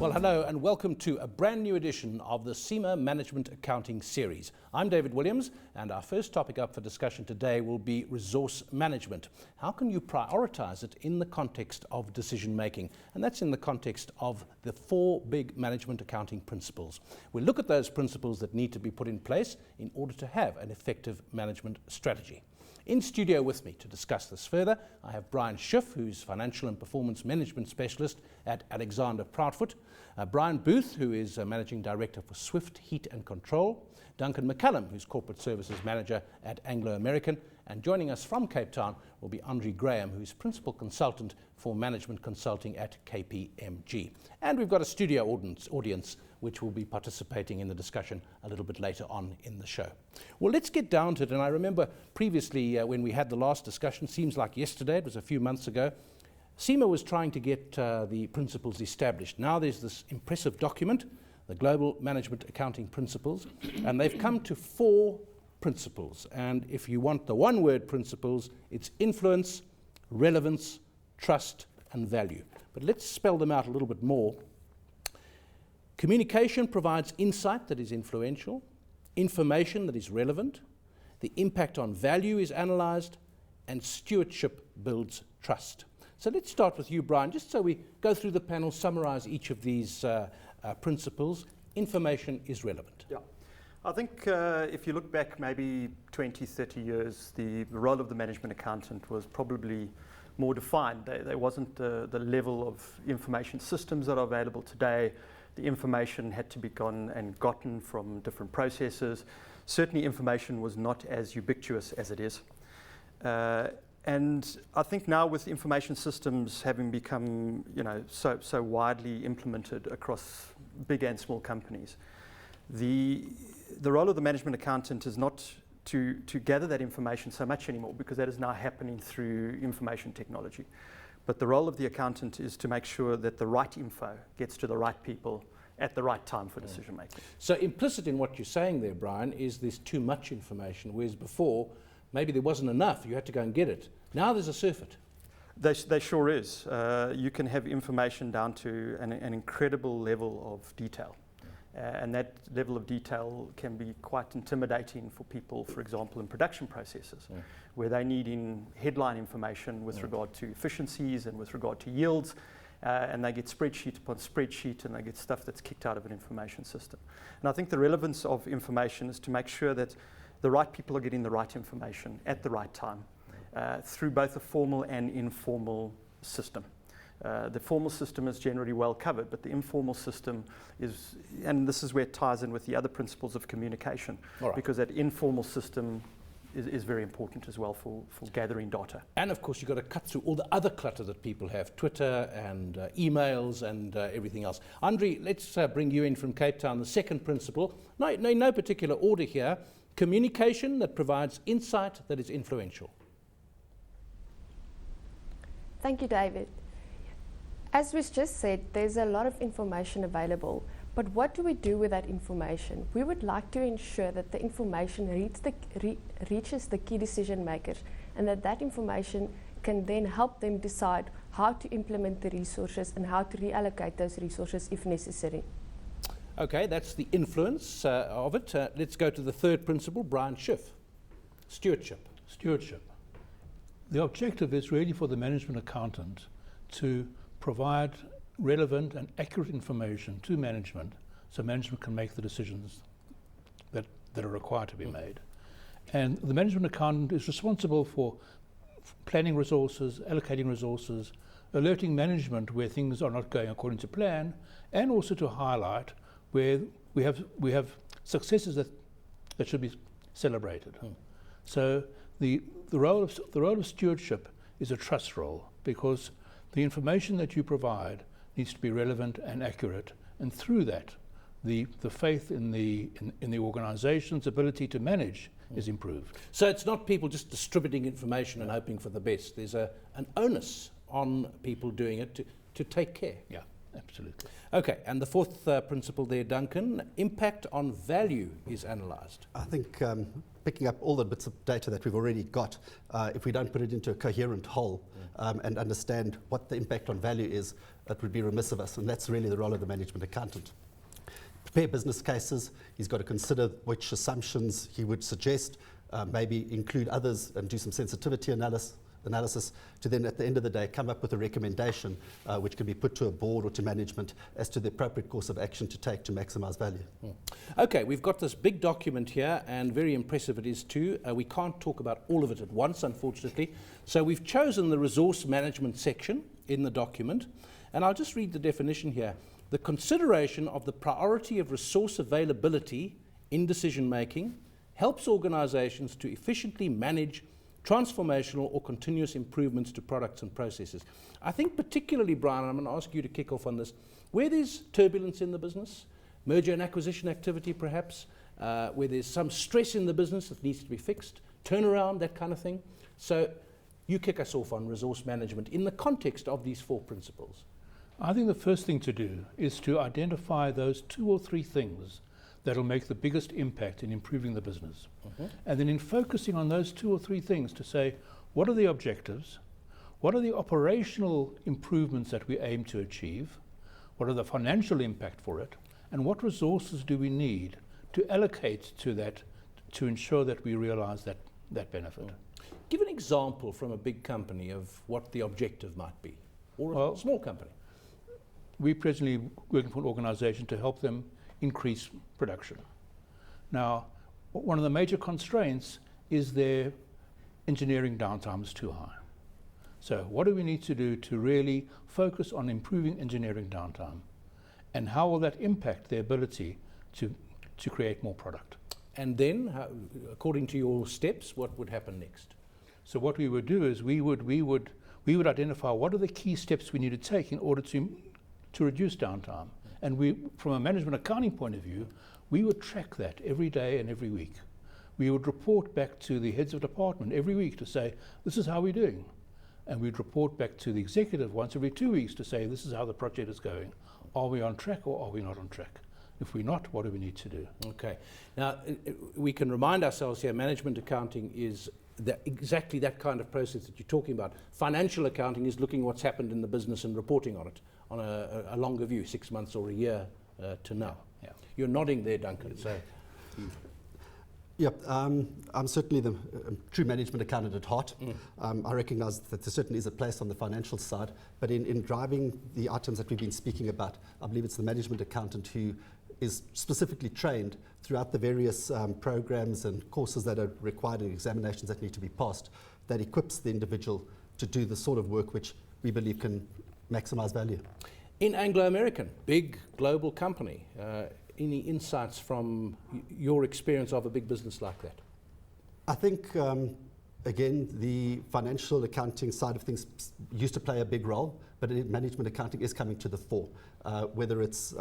Well, hello and welcome to a brand new edition of the CIMA Management Accounting Series. I'm David Williams, and our first topic up for discussion today will be resource management. How can you prioritise it in the context of decision making? And that's in the context of the 4 big management accounting principles. We'll look at those principles that need to be put in place in order to have an effective management strategy. In studio with me to discuss this further, I have Brian Schiff, who's Financial and Performance Management Specialist at Alexander Proudfoot, Brian Booth, who is Managing Director for Swift Heat and Control, Duncan McCallum, who's Corporate Services Manager at Anglo American, and joining us from Cape Town will be Andre Graham, who's Principal Consultant for Management Consulting at KPMG. And we've got a studio audience which will be participating in the discussion a little bit later on in the show. Well, let's get down to it. And I remember previously when we had the last discussion, seems like yesterday, it was a few months ago, CIMA was trying to get the principles established. Now there's this impressive document, the Global Management Accounting Principles, and they've come to 4 principles. And if you want the one-word principles, it's influence, relevance, trust, and value. But let's spell them out a little bit more. Communication provides insight that is influential, information that is relevant, the impact on value is analysed, and stewardship builds trust. So let's start with you, Brian, just so we go through the panel, summarise each of these principles. Information is relevant. Yeah. I think if you look back maybe 20, 30 years, the role of the management accountant was probably more defined. There wasn't the level of information systems that are available today. The information had to be gotten from different processes. Certainly information was not as ubiquitous as it is. And I think now with information systems having become so widely implemented across big and small companies, the role of the management accountant is not to gather that information so much anymore, because that is now happening through information technology. But the role of the accountant is to make sure that the right info gets to the right people at the right time for decision making. So implicit in what you're saying there, Brian, is there's too much information, whereas before maybe there wasn't enough, you had to go and get it. Now there's a surfeit. There sure is. You can have information down to an incredible level of detail. And that level of detail can be quite intimidating for people, for example, in production processes, where they need headline information with regard to efficiencies and with regard to yields, and they get spreadsheet upon spreadsheet, and they get stuff that's kicked out of an information system. And I think the relevance of information is to make sure that the right people are getting the right information at the right time through both a formal and informal system. The formal system is generally well covered, but the informal system is, and this is where it ties in with the other principles of communication, because that informal system is very important as well for gathering data. And of course you've got to cut through all the other clutter that people have, Twitter and emails and everything else. Andre, let's bring you in from Cape Town. The second principle, no particular order here, communication that provides insight that is influential. Thank you, David. As was just said, there's a lot of information available, but what do we do with that information? We would like to ensure that the information reaches the key decision makers, and that information can then help them decide how to implement the resources and how to reallocate those resources if necessary. Okay, that's the influence of it. Let's go to the third principle, Brian Schiff, stewardship. Stewardship. The objective is really for the management accountant to provide relevant and accurate information to management so management can make the decisions that are required to be made. And the management accountant is responsible for planning resources, allocating resources, alerting management where things are not going according to plan, and also to highlight where we have successes that should be celebrated. So the role of stewardship is a trust role, because the information that you provide needs to be relevant and accurate, and through that, the faith in the organisation's ability to manage is improved. So it's not people just distributing information and hoping for the best. There's an onus on people doing it to take care. Yeah, absolutely. Okay, and the fourth principle there, Duncan, impact on value is analysed. I think picking up all the bits of data that we've already got, if we don't put it into a coherent whole and understand what the impact on value is, that would be remiss of us, and that's really the role of the management accountant. Prepare business cases. He's got to consider which assumptions he would suggest, maybe include others and do some sensitivity analysis to then at the end of the day come up with a recommendation which can be put to a board or to management as to the appropriate course of action to take to maximise value. Okay, we've got this big document here, and very impressive it is too. We can't talk about all of it at once, unfortunately. So we've chosen the resource management section in the document, and I'll just read the definition here. The consideration of the priority of resource availability in decision making helps organisations to efficiently manage transformational or continuous improvements to products and processes. I think particularly, Brian, I'm going to ask you to kick off on this, where there's turbulence in the business, merger and acquisition activity perhaps, where there's some stress in the business that needs to be fixed, turnaround, that kind of thing. So you kick us off on resource management in the context of these 4 principles. I think the first thing to do is to identify those 2 or 3 things that will make the biggest impact in improving the business. And then in focusing on those 2 or 3 things to say, what are the objectives? What are the operational improvements that we aim to achieve? What are the financial impact for it? And what resources do we need to allocate to that to ensure that we realise that benefit? Give an example from a big company of what the objective might be, or a small company. We're presently working for an organisation to help them increase production. Now, one of the major constraints is their engineering downtime is too high. So what do we need to do to really focus on improving engineering downtime? And how will that impact their ability to create more product? And then, according to your steps, what would happen next? So what we would do is we would identify what are the key steps we need to take in order to reduce downtime. And we, from a management accounting point of view, we would track that every day and every week. We would report back to the heads of department every week to say, this is how we're doing. And we'd report back to the executive once every 2 weeks to say, this is how the project is going. Are we on track or are we not on track? If we're not, what do we need to do? Okay. Now, we can remind ourselves here, management accounting is exactly that kind of process that you're talking about. Financial accounting is looking what's happened in the business and reporting on it on a longer view, 6 months or a year to now. Yeah. You're nodding there, Duncan. So. Yep, I'm certainly the true management accountant at heart. I recognise that there certainly is a place on the financial side, but in driving the items that we've been speaking about, I believe it's the management accountant who is specifically trained throughout the various programs and courses that are required and examinations that need to be passed, that equips the individual to do the sort of work which we believe can maximise value. In Anglo-American, big global company, any insights from your experience of a big business like that? I think, again, the financial accounting side of things used to play a big role, but management accounting is coming to the fore, whether it's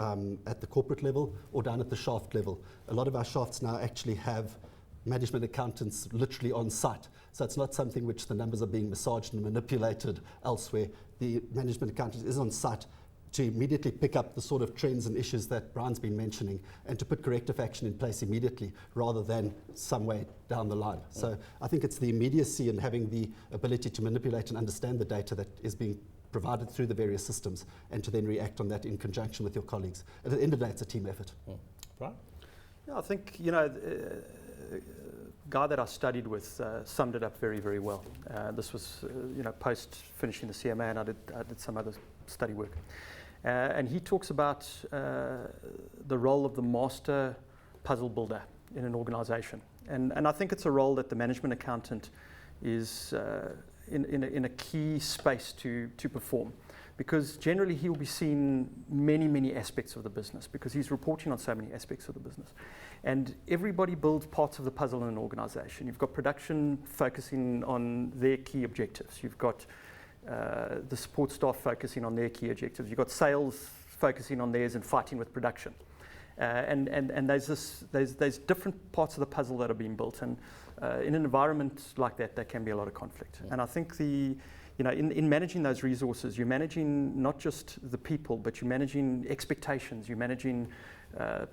at the corporate level or down at the shaft level. A lot of our shafts now actually have management accountants literally on site. So it's not something which the numbers are being massaged and manipulated elsewhere. The management accountant is on site to immediately pick up the sort of trends and issues that Brian's been mentioning and to put corrective action in place immediately rather than some way down the line. So I think it's the immediacy and having the ability to manipulate and understand the data that is being provided through the various systems and to then react on that in conjunction with your colleagues. At the end of the day, it's a team effort. Right? Yeah, I think, the guy that I studied with summed it up very, very well. This was, post finishing the CMA, and I did some other study work. And he talks about the role of the master puzzle builder in an organisation. And I think it's a role that the management accountant is in a key space to perform. Because generally he will be seeing many, many aspects of the business because he's reporting on so many aspects of the business. And everybody builds parts of the puzzle in an organisation. You've got production focusing on their key objectives. You've got the support staff focusing on their key objectives. You've got sales focusing on theirs and fighting with production. And there's different parts of the puzzle that are being built. And In an environment like that, there can be a lot of conflict. And I think in managing those resources, you're managing not just the people, but you're managing expectations, you're managing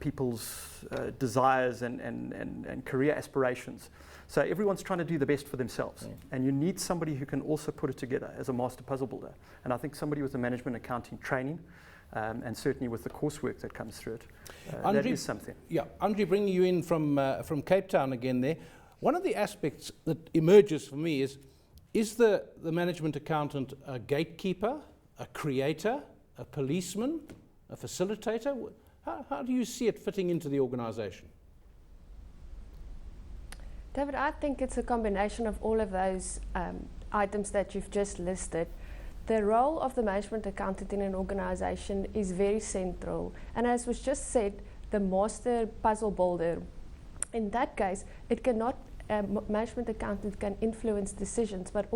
people's desires and career aspirations. So everyone's trying to do the best for themselves. And you need somebody who can also put it together as a master puzzle builder. And I think somebody with the management accounting training, and certainly with the coursework that comes through it, that is something. Yeah, Andre, bringing you in from Cape Town again there. One of the aspects that emerges for me is the management accountant a gatekeeper, a creator, a policeman, a facilitator? How do you see it fitting into the organization? David, I think it's a combination of all of those items that you've just listed. The role of the management accountant in an organization is very central. And as was just said, the master puzzle builder, in that case, it cannot, management accountant can influence decisions, but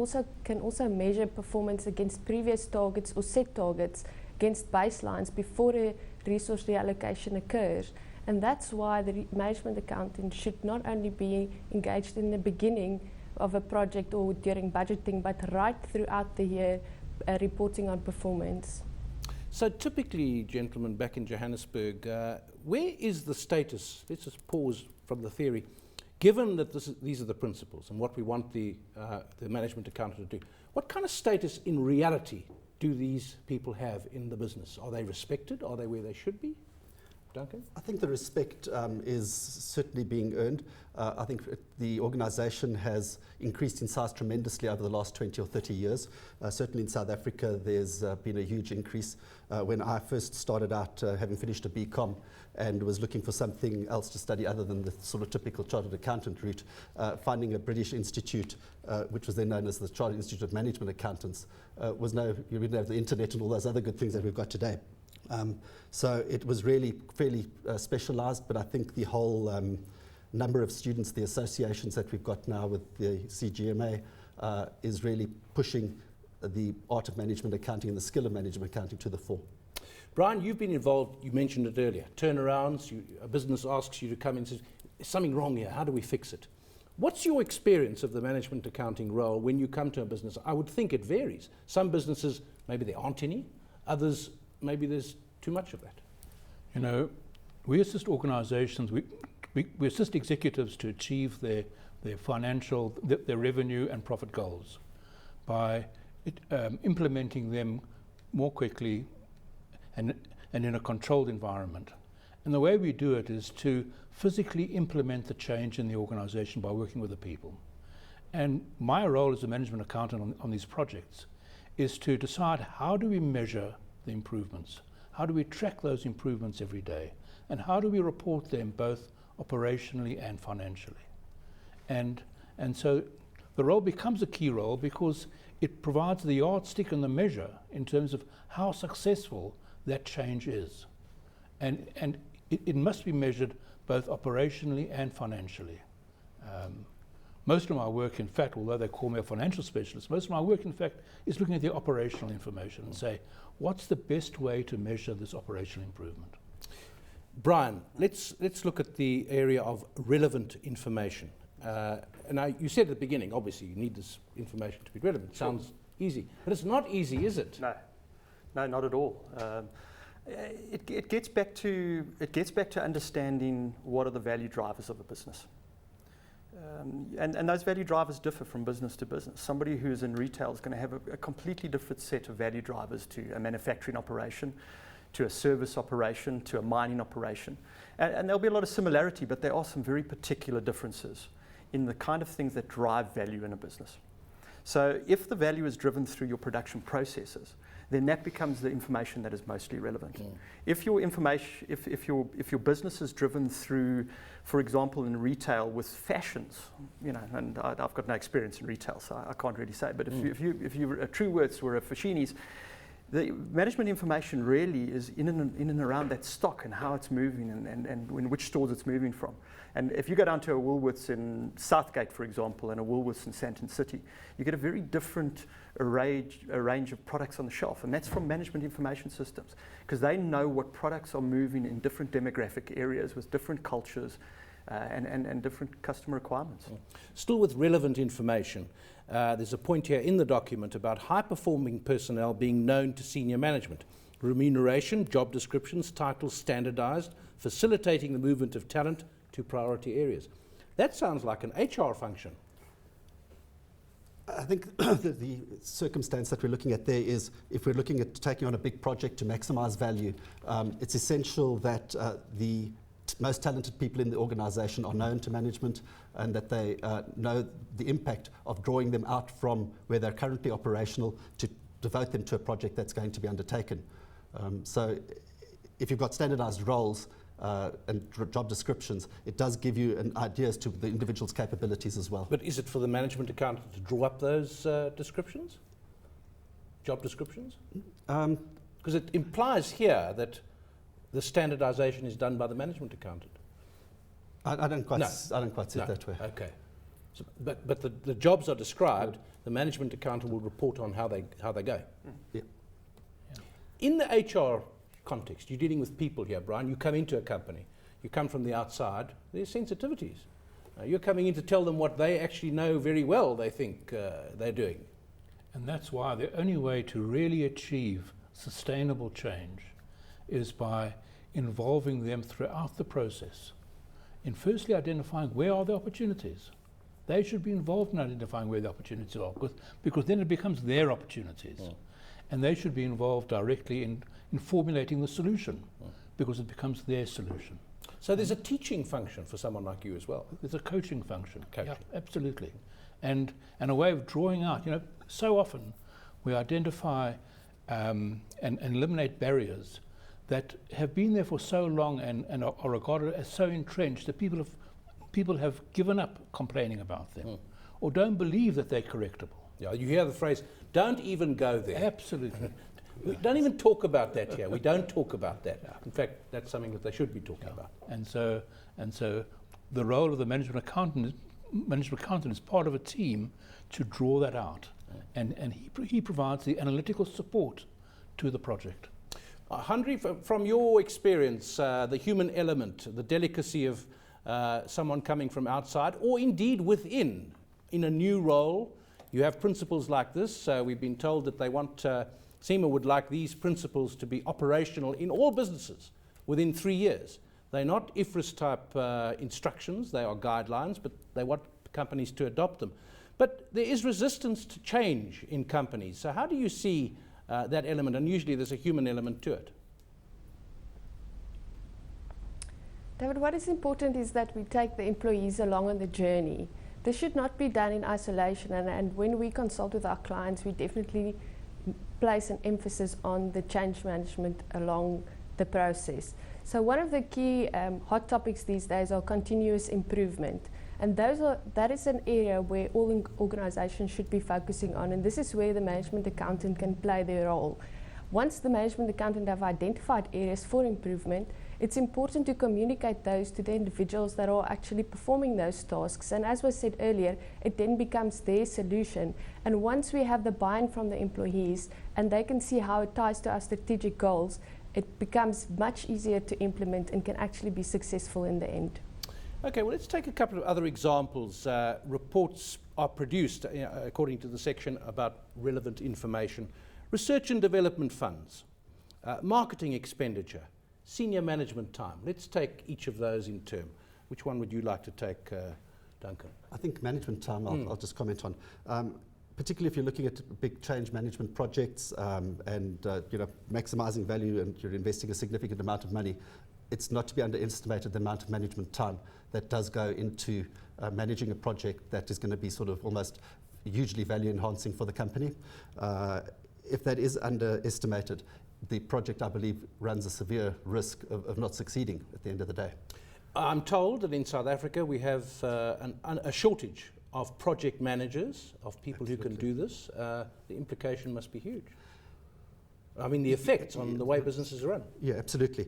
can also measure performance against previous targets or set targets against baselines before a resource reallocation occurs. And that's why the management accountant should not only be engaged in the beginning of a project or during budgeting, but right throughout the year, reporting on performance. So typically, gentlemen, back in Johannesburg, where is the status? Let's just pause from the theory. Given that these are the principles and what we want the management accountant to do, what kind of status in reality do these people have in the business? Are they respected? Are they where they should be? Duncan? I think the respect is certainly being earned. I think the organisation has increased in size tremendously over the last 20 or 30 years. Certainly in South Africa, there's been a huge increase. When I first started out, having finished a BCom and was looking for something else to study other than the sort of typical chartered accountant route, finding a British institute, which was then known as the Chartered Institute of Management Accountants, you didn't have the internet and all those other good things that we've got today. So it was really fairly specialised, but I think the whole number of students, the associations that we've got now with the CGMA is really pushing the art of management accounting and the skill of management accounting to the fore. Brian, you've been involved, you mentioned it earlier, turnarounds, a business asks you to come in and says, "Is something wrong here, how do we fix it?" What's your experience of the management accounting role when you come to a business? I would think it varies. Some businesses, maybe there aren't any, others, maybe there's too much of that. You know, we assist organizations, we assist executives to achieve their financial, their revenue and profit goals by implementing them more quickly and in a controlled environment. And the way we do it is to physically implement the change in the organization by working with the people. And my role as a management accountant on these projects is to decide, how do we measure the improvements? How do we track those improvements every day? And how do we report them both operationally and financially? And so the role becomes a key role because it provides the yardstick and the measure in terms of how successful that change is. And it must be measured both operationally and financially. Most of my work, in fact, although they call me a financial specialist, most of my work, in fact, is looking at the operational information and say, what's the best way to measure this operational improvement? Brian, let's look at the area of relevant information. And you said at the beginning, obviously, you need this information to be relevant. Sounds easy, but it's not easy, is it? No, not at all. It gets back to understanding what are the value drivers of a business. And those value drivers differ from business to business. Somebody who's in retail is going to have a completely different set of value drivers to a manufacturing operation, to a service operation, to a mining operation. And there'll be a lot of similarity, but there are some very particular differences in the kind of things that drive value in a business. So if the value is driven through your production processes, then that becomes the information that is mostly relevant. Mm. If your information, if your business is driven through, for example, in retail with fashions, you know, and I've got no experience in retail, so I can't really say. But if you True Worths were a Fashinis, the management information really is in and around that stock and how it's moving and in which stores it's moving from. And if you go down to a Woolworths in Southgate, for example, and a Woolworths in Sandton City, you get a very different range of products on the shelf. And that's from management information systems, because they know what products are moving in different demographic areas with different cultures and different customer requirements. Still with relevant information, there's a point here in the document about high-performing personnel being known to senior management. Remuneration, job descriptions, titles standardized, facilitating the movement of talent to priority areas. That sounds like an HR function. I think the circumstance that we're looking at there is, if we're looking at taking on a big project to maximize value, it's essential that the most talented people in the organization are known to management, and that they know the impact of drawing them out from where they're currently operational to devote them to a project that's going to be undertaken. So if you've got standardized roles and job descriptions, it does give you an idea as to the individual's capabilities as well. But is it for the management accountant to draw up those descriptions? Job descriptions? Because it implies here that the standardization is done by the management accountant. I don't quite see it that way. Okay. So, but the jobs are described, the management accountant will report on how they go. Yeah. In the HR context, you're dealing with people here, Brian. You come into a company, you come from the outside, there's sensitivities. You're coming in to tell them what they actually know very well they think they're doing. And that's why the only way to really achieve sustainable change is by involving them throughout the process in firstly identifying where are the opportunities. They should be involved in identifying where the opportunities are, because then it becomes their opportunities. And they should be involved directly in formulating the solution, because it becomes their solution. So there's a teaching function for someone like you as well. There's a coaching function. Coaching. Yeah, absolutely. And a way of drawing out, so often we identify and eliminate barriers that have been there for so long and are regarded as so entrenched that people have given up complaining about them or don't believe that they're correctable. Yeah, you hear the phrase, don't even go there. Absolutely. We don't even talk about that here. We don't talk about that. In fact, that's something that they should be talking about. And so the role of the management accountant is part of a team to draw that out. And he provides the analytical support to the project. Henry, from your experience, the human element, the delicacy of someone coming from outside, or indeed within, in a new role, you have principles like this. We've been told that they want, CIMA would like these principles to be operational in all businesses within 3 years. They're not IFRS type instructions, they are guidelines, but they want companies to adopt them. But there is resistance to change in companies. So how do you see that element? And usually there's a human element to it. David, what is important is that we take the employees along on the journey. This should not be done in isolation, and when we consult with our clients, we definitely place an emphasis on the change management along the process. So one of the key hot topics these days are continuous improvement, and that is an area where all organizations should be focusing on, and this is where the management accountant can play their role. Once the management accountant have identified areas for improvement, it's important to communicate those to the individuals that are actually performing those tasks. And as was said earlier, it then becomes their solution. And once we have the buy-in from the employees and they can see how it ties to our strategic goals, it becomes much easier to implement and can actually be successful in the end. Okay, well, let's take a couple of other examples. Reports are produced according to the section about relevant information. Research and development funds, marketing expenditure, senior management time. Let's take each of those in turn. Which one would you like to take, Duncan? I think management time I'll just comment on. Particularly if you're looking at big change management projects and maximizing value, and you're investing a significant amount of money, it's not to be underestimated the amount of management time that does go into managing a project that is going to be sort of almost hugely value enhancing for the company. If that is underestimated, the project, I believe, runs a severe risk of not succeeding at the end of the day. I'm told that in South Africa we have a shortage of project managers, of people who can do this. The implication must be huge. I mean, the effects on the way businesses are run. Yeah, absolutely.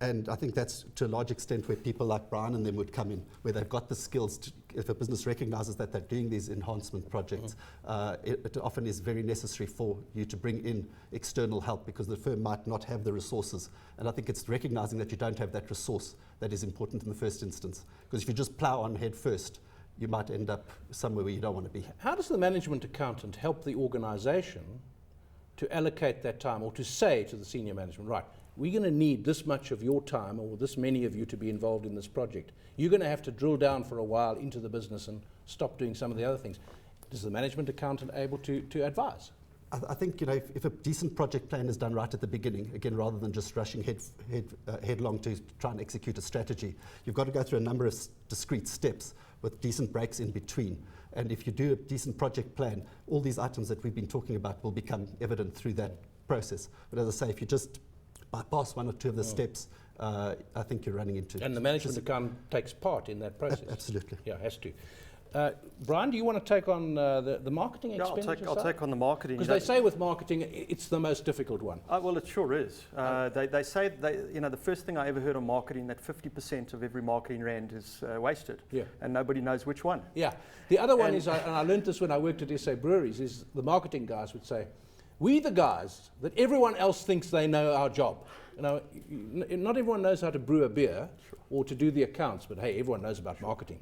And I think that's to a large extent where people like Brian and them would come in, where they've got the skills to, if a business recognizes that they're doing these enhancement projects, it often is very necessary for you to bring in external help because the firm might not have the resources. And I think it's recognizing that you don't have that resource that is important in the first instance. Because if you just plow on head first, you might end up somewhere where you don't want to be. How does the management accountant help the organization to allocate that time, or to say to the senior management, right, we're going to need this much of your time or this many of you to be involved in this project. You're going to have to drill down for a while into the business and stop doing some of the other things. Is the management accountant able to advise? I think, you know, if a decent project plan is done right at the beginning, again, rather than just rushing headlong to try and execute a strategy, you've got to go through a number of discrete steps with decent breaks in between. And if you do a decent project plan, all these items that we've been talking about will become evident through that process. But as I say, if you just bypass one or two of the steps, I think you're running into... And the management accountant takes part in that process? Absolutely. Yeah, has to. Brian, do you want to take on the marketing expenditure I'll take on the marketing. Because they say with marketing, it's the most difficult one. Well, it sure is. They say, the first thing I ever heard on marketing, that 50% of every marketing rand is wasted. Yeah. And nobody knows which one. Yeah. The other one is, and I learned this when I worked at SA Breweries, is the marketing guys would say, we the guys that everyone else thinks they know our job. You know, not everyone knows how to brew a beer or to do the accounts, but hey, everyone knows about marketing.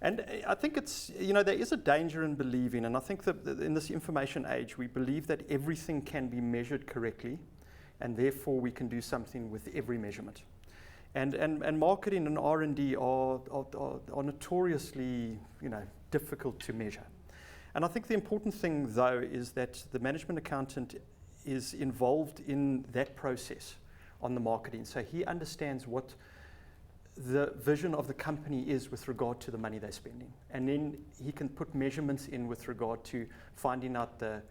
And I think it's, there is a danger in believing, and I think that in this information age, we believe that everything can be measured correctly, and therefore we can do something with every measurement. And marketing and R&D are notoriously, difficult to measure. And I think the important thing, though, is that the management accountant is involved in that process on the marketing. So he understands what the vision of the company is with regard to the money they're spending. And then he can put measurements in with regard to finding out the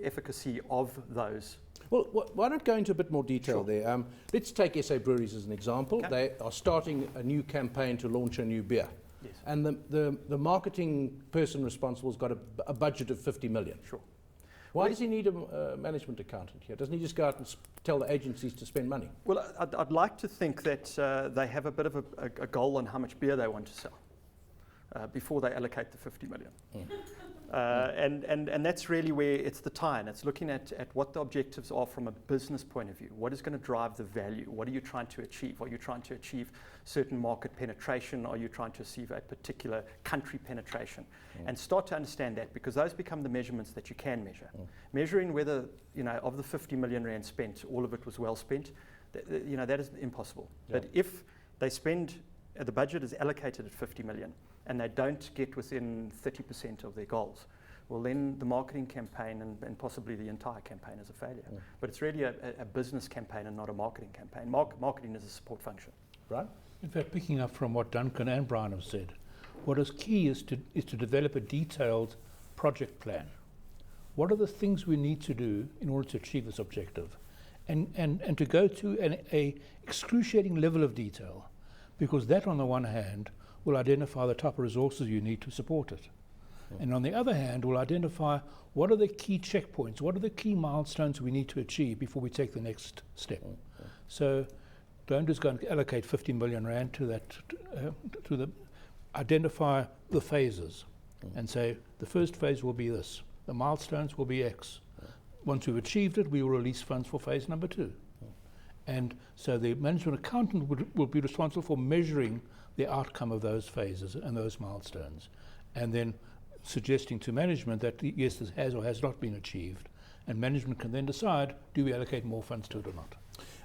efficacy of those. Well, why not go into a bit more detail there? Let's take SA Breweries as an example. Okay. They are starting a new campaign to launch a new beer. Yes. And the marketing person responsible has got a budget of 50 million. Sure. Why does he need a management accountant here? Doesn't he just go out and tell the agencies to spend money? Well, I'd like to think that they have a bit of a goal on how much beer they want to sell before they allocate the 50 million. And that's really where it's the tie, and it's looking at what the objectives are from a business point of view. What is going to drive the value? What are you trying to achieve? Are you trying to achieve certain market penetration? Are you trying to achieve a particular country penetration? And start to understand that, because those become the measurements that you can measure. Measuring whether, of the 50 million rand spent, all of it was well spent, that is impossible. Yeah. But if they spend, the budget is allocated at 50 million, and they don't get within 30% of their goals, well, then the marketing campaign and possibly the entire campaign is a failure. But it's really a business campaign and not a marketing campaign. Marketing is a support function. Right? In fact, picking up from what Duncan and Brian have said, what is key is to develop a detailed project plan. What are the things we need to do in order to achieve this objective? And to go to an excruciating level of detail, because that, on the one hand, will identify the type of resources you need to support it. And on the other hand, will identify what are the key checkpoints, what are the key milestones we need to achieve before we take the next step. So don't just go and allocate 50 million rand to that, identify the phases and say the first phase will be this, the milestones will be X. Once we've achieved it, we will release funds for phase number 2. And so the management accountant will be responsible for measuring the outcome of those phases and those milestones, and then suggesting to management that yes, this has or has not been achieved, and management can then decide, do we allocate more funds to it or not.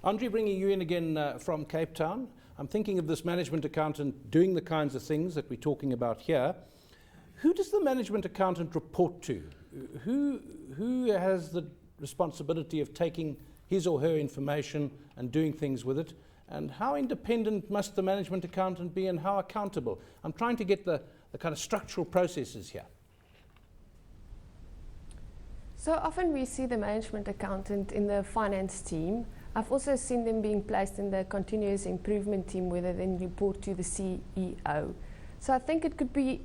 Andre, bringing you in again from Cape Town, I'm thinking of this management accountant doing the kinds of things that we're talking about here. Who does the management accountant report to? Who has the responsibility of taking his or her information and doing things with it? And how independent must the management accountant be, and how accountable? I'm trying to get the kind of structural processes here. So often we see the management accountant in the finance team. I've also seen them being placed in the continuous improvement team, where they then report to the CEO. So I think it could be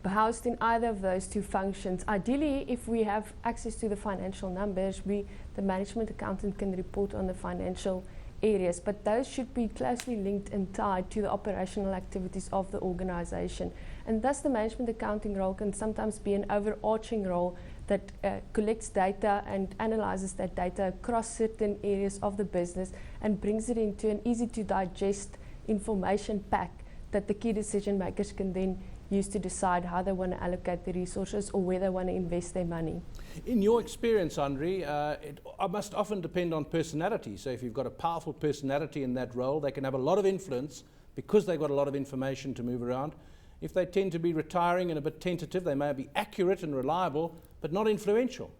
housed in either of those two functions. Ideally, if we have access to the financial numbers, the management accountant can report on the financial areas, but those should be closely linked and tied to the operational activities of the organization. And thus the management accounting role can sometimes be an overarching role that collects data and analyzes that data across certain areas of the business and brings it into an easy to digest information pack that the key decision makers can then use to decide how they want to allocate the resources or where they want to invest their money. In your experience, Andre, it must often depend on personality. So if you've got a powerful personality in that role, they can have a lot of influence because they've got a lot of information to move around. If they tend to be retiring and a bit tentative, they may be accurate and reliable, but not influential.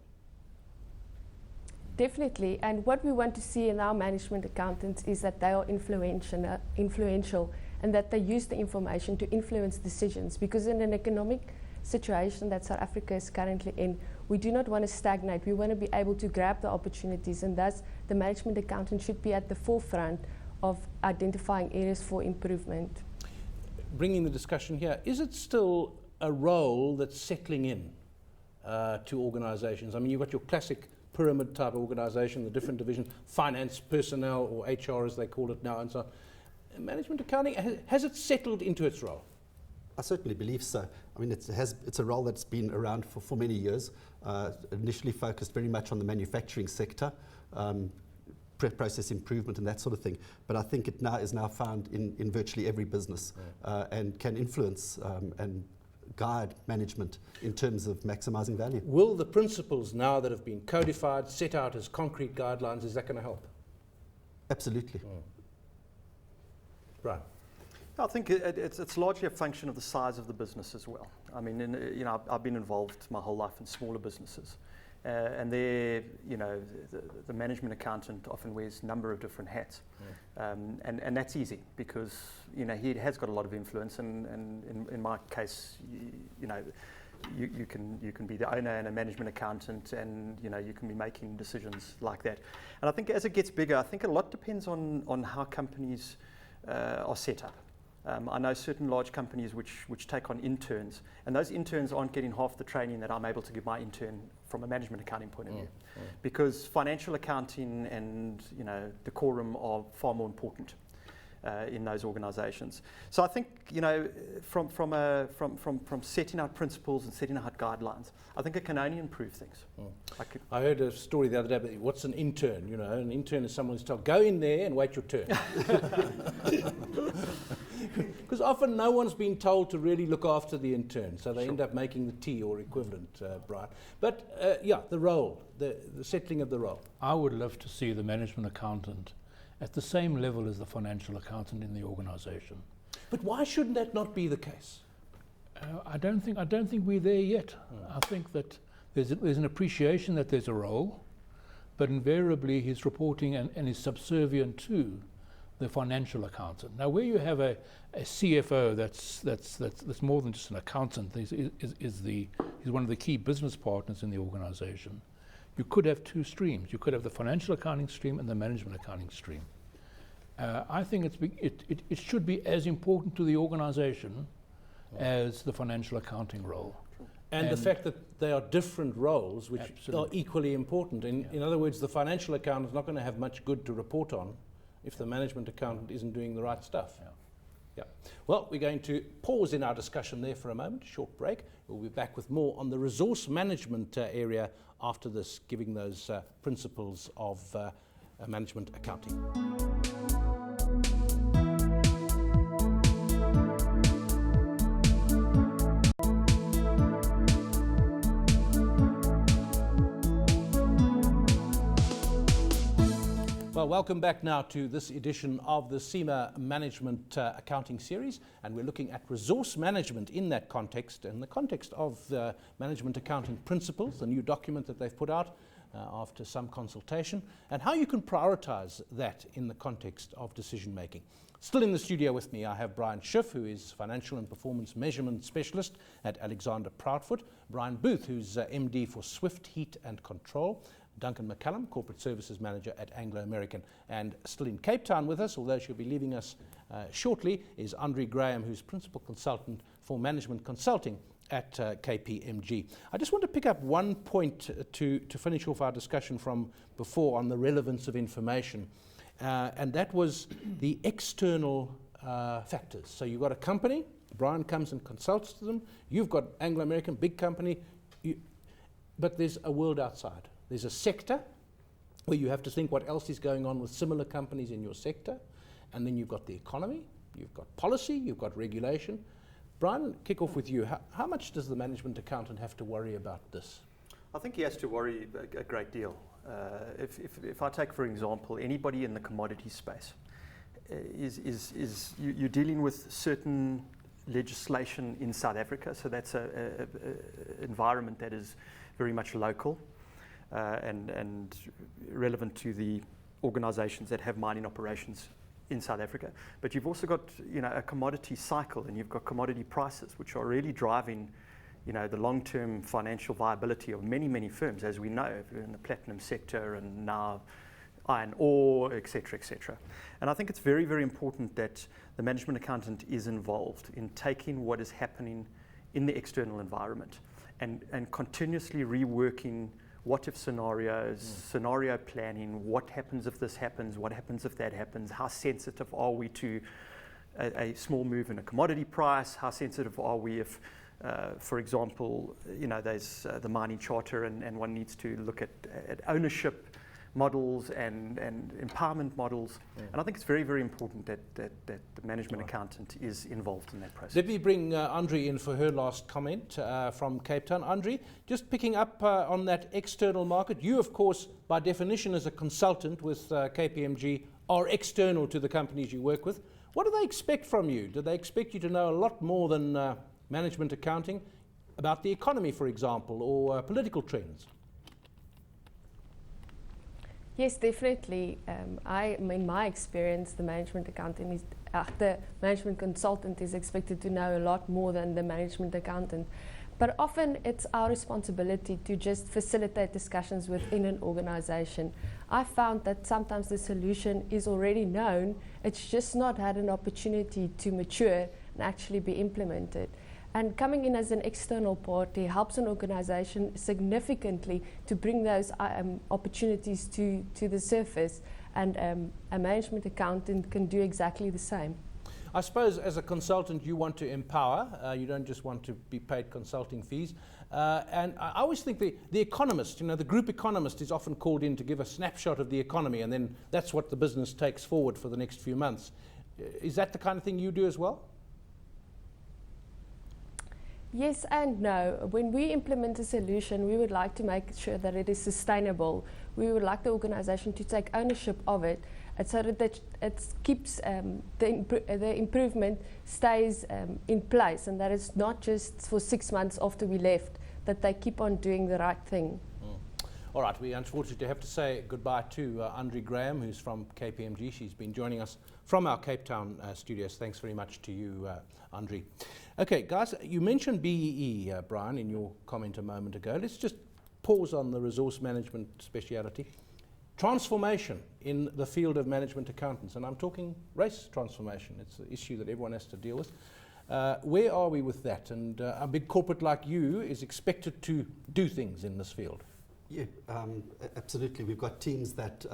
Definitely, and what we want to see in our management accountants is that they are influential and that they use the information to influence decisions, because in an economic situation that South Africa is currently in, we do not want to stagnate. We want to be able to grab the opportunities, and thus the management accountant should be at the forefront of identifying areas for improvement. Bringing the discussion here, is it still a role that's settling in to organizations? I mean, you've got your classic pyramid type organization, the different divisions, finance, personnel, or HR as they call it now, and so on. Management accounting, has it settled into its role? I certainly believe so. I mean, it's a role that's been around for many years, initially focused very much on the manufacturing sector, process improvement and that sort of thing. But I think it is now found in virtually every business, and can influence and guide management in terms of maximizing value. Will the principles now that have been codified, set out as concrete guidelines, is that going to help? Absolutely. Right. I think it's largely a function of the size of the business as well. I mean, I've been involved my whole life in smaller businesses, and there, the management accountant often wears a number of different hats, and that's easy because he has got a lot of influence, and in my case, you can be the owner and a management accountant, and you can be making decisions like that. And I think as it gets bigger, I think a lot depends on how companies are set up. I know certain large companies which take on interns, and those interns aren't getting half the training that I'm able to give my intern from a management accounting point of view, because financial accounting and decorum are far more important in those organisations. So I think from setting out principles and setting out guidelines, I think it can only improve things. I heard a story the other day about what's an intern. An intern is someone who's told, go in there and wait your turn. Because often no one's been told to really look after the intern, so they end up making the tea or equivalent, Brian. But the role, the settling of the role. I would love to see the management accountant at the same level as the financial accountant in the organisation. But why shouldn't that not be the case? I don't think we're there yet. I think that there's an appreciation that there's a role, but invariably he's reporting and is subservient to the financial accountant. Now, where you have a CFO that's more than just an accountant, he's one of the key business partners in the organisation. You could have two streams. You could have the financial accounting stream and the management accounting stream. I think it should be as important to the organisation as the financial accounting role. And the fact that they are different roles, which are equally important. In other words, the financial accountant is not going to have much good to report on if the management accountant isn't doing the right stuff. Yeah. Well, we're going to pause in our discussion there for a moment, short break. We'll be back with more on the resource management area after this, giving those principles of management accounting. Well, welcome back now to this edition of the CIMA Management Accounting Series, and we're looking at resource management in that context, in the context of the Management Accounting Principles, the new document that they've put out after some consultation, and how you can prioritize that in the context of decision making. Still in the studio with me, I have Brian Schiff, who is Financial and Performance Measurement Specialist at Alexander Proudfoot, Brian Booth, who's MD for Swift Heat and Control, Duncan McCallum, Corporate Services Manager at Anglo American. And still in Cape Town with us, although she'll be leaving us shortly, is Andre Graham, who's Principal Consultant for management consulting at KPMG. I just want to pick up one point to finish off our discussion from before on the relevance of information, and that was the external factors. So you've got a company, Brian comes and consults to them, you've got Anglo-American, big company, but there's a world outside. There's a sector where you have to think what else is going on with similar companies in your sector, and then you've got the economy, you've got policy, you've got regulation. Brian, kick off with you. How much does the management accountant have to worry about this? I think he has to worry a great deal. If I take, for example, anybody in the commodity space, you're dealing with certain legislation in South Africa, so that's an environment that is very much local and relevant to the organisations that have mining operations in South Africa. But you've also got, a commodity cycle, and you've got commodity prices, which are really driving, the long-term financial viability of many, many firms, as we know, in the platinum sector and now iron ore, et cetera. And I think it's very, very important that the management accountant is involved in taking what is happening in the external environment and continuously reworking what-if scenarios, scenario planning, what happens if this happens, what happens if that happens, how sensitive are we to a small move in a commodity price, how sensitive are we if, for example, there's the mining charter and one needs to look at ownership models and empowerment models. And I think it's very, very important that the management accountant is involved in that process. Let me bring Andre in for her last comment from Cape Town. Andre, just picking up on that external market, you of course by definition as a consultant with KPMG are external to the companies you work with. What do they expect from you? Do they expect you to know a lot more than management accounting about the economy, for example, or political trends? Yes, definitely. In my experience, the management consultant is expected to know a lot more than the management accountant. But often it's our responsibility to just facilitate discussions within an organization. I found that sometimes the solution is already known, it's just not had an opportunity to mature and actually be implemented. And coming in as an external party helps an organization significantly to bring those opportunities to the surface, and a management accountant can do exactly the same. I suppose as a consultant you want to empower, you don't just want to be paid consulting fees. And I always think the economist, the group economist is often called in to give a snapshot of the economy, and then that's what the business takes forward for the next few months. Is that the kind of thing you do as well? Yes and no. When we implement a solution, we would like to make sure that it is sustainable. We would like the organization to take ownership of it, so that it keeps the improvement stays in place, and that it's not just for 6 months after we left, that they keep on doing the right thing. All right, we unfortunately have to say goodbye to Andre Graham, who's from KPMG. She's been joining us from our Cape Town studios. Thanks very much to you, Andre. Okay, guys, you mentioned BEE, Brian, in your comment a moment ago. Let's just pause on the resource management speciality. Transformation in the field of management accountants, and I'm talking race transformation. It's an issue that everyone has to deal with. Where are we with that? And a big corporate like you is expected to do things in this field. Yeah, absolutely. We've got teams that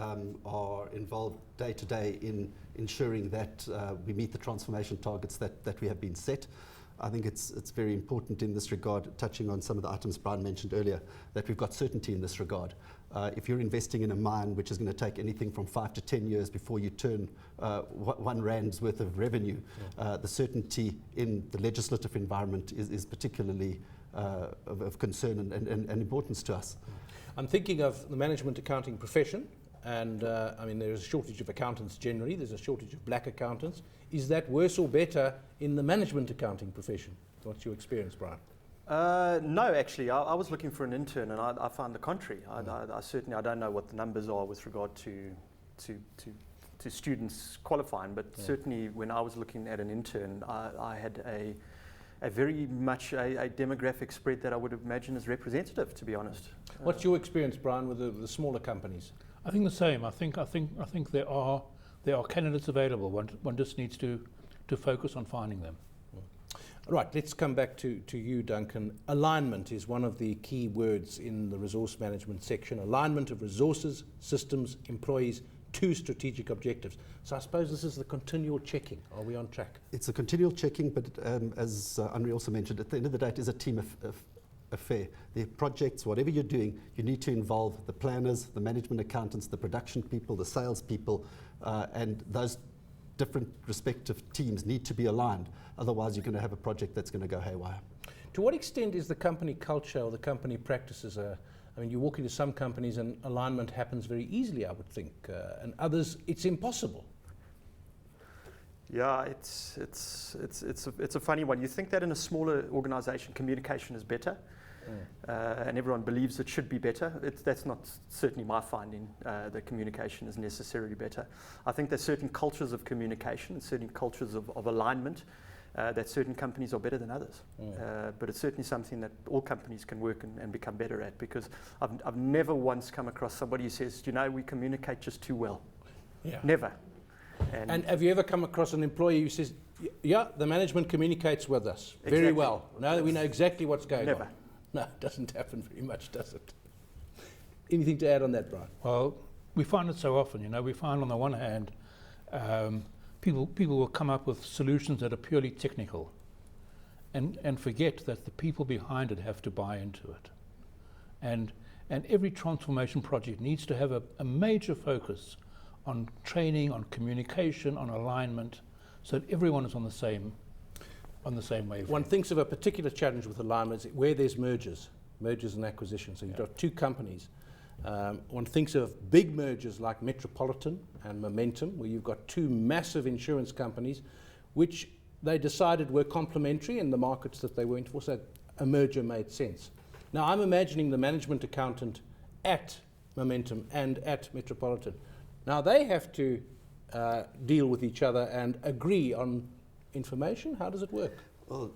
are involved day to day in ensuring that we meet the transformation targets that we have been set. I think it's very important in this regard, touching on some of the items Brian mentioned earlier, that we've got certainty in this regard. If you're investing in a mine which is going to take anything from 5 to 10 years before you turn R1 worth of revenue, the certainty in the legislative environment is particularly of concern and importance to us. I'm thinking of the management accounting profession, and there's a shortage of accountants generally, there's a shortage of black accountants. Is that worse or better in the management accounting profession? What's your experience, Brian? No, actually, I was looking for an intern, and I found the contrary. I don't know what the numbers are with regard to students qualifying, but certainly when I was looking at an intern, I had a very much a demographic spread that I would imagine is representative, to be honest. What's your experience, Brian, with the smaller companies? I think the same. I think there are candidates available. One just needs to focus on finding them. Right, let's come back to you, Duncan. Alignment is one of the key words in the resource management section. Alignment of resources, systems, employees to strategic objectives. So I suppose this is the continual checking. Are we on track? It's a continual checking, but as Henri also mentioned, at the end of the day, it is a team affair. The projects, whatever you're doing, you need to involve the planners, the management accountants, the production people, the sales people, and those different respective teams need to be aligned. Otherwise, you're going to have a project that's going to go haywire. To what extent is the company culture or the company practices I mean, you walk into some companies and alignment happens very easily, I would think, and others it's impossible. Yeah, it's a funny one. You think that in a smaller organisation, communication is better, and everyone believes it should be better. That's not certainly my finding. That communication is necessarily better. I think there's certain cultures of communication and certain cultures of alignment that certain companies are better than others. But it's certainly something that all companies can work and become better at, because I've never once come across somebody who says, you know, we communicate just too well. Yeah. Never. And have you ever come across an employee who says, yeah, the management communicates with us very well. No, we know exactly what's going on. No, it doesn't happen very much, does it? Anything to add on that, Brian? Well, we find it so often, we find on the one hand, people will come up with solutions that are purely technical and forget that the people behind it have to buy into it. And every transformation project needs to have a major focus on training, on communication, on alignment, so that everyone is on the same wavelength. One thinks of a particular challenge with alignment where there's mergers and acquisitions. So you've got two companies. One thinks of big mergers like Metropolitan and Momentum, where you've got two massive insurance companies, which they decided were complementary in the markets that they weren't for, so a merger made sense. Now I'm imagining the management accountant at Momentum and at Metropolitan. Now they have to deal with each other and agree on information. How does it work? Well,